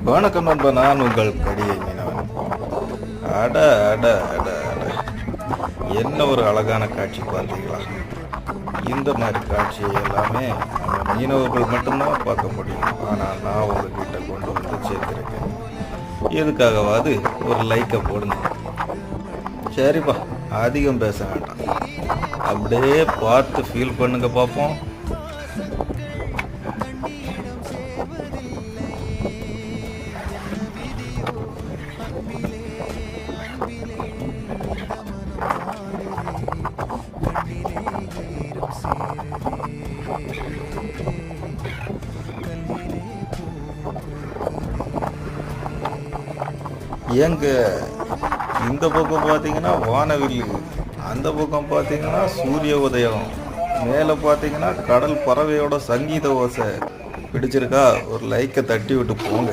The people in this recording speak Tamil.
வணக்கம் நண்பா, நான் உங்கள் கடியை மீனவன். அட அட அட அட, என்ன ஒரு அழகான காட்சி பார்த்தீங்களா? இந்த மாதிரி காட்சியை எல்லாமே நம்ம மீனவர்கள் மட்டும்தான் பார்க்க முடியும். ஆனால் நான் உங்ககிட்ட கொண்டு வந்து சேர்த்துருக்கேன். எதுக்காகவாது ஒரு லைக்கை போடுங்க. சரிப்பா, அதிகம் பேச வேண்டாம், அப்படியே பார்த்து ஃபீல் பண்ணுங்க பார்ப்போம். ஏங்க, இந்த பக்கம் பார்த்தீங்கன்னா வானவில், அந்த பக்கம் பார்த்தீங்கன்னா சூரிய உதயம், மேலே பார்த்தீங்கன்னா கடல் பறவையோட சங்கீத ஓசை. பிடிச்சிருக்கா? ஒரு லைக்கை தட்டி விட்டு போங்க.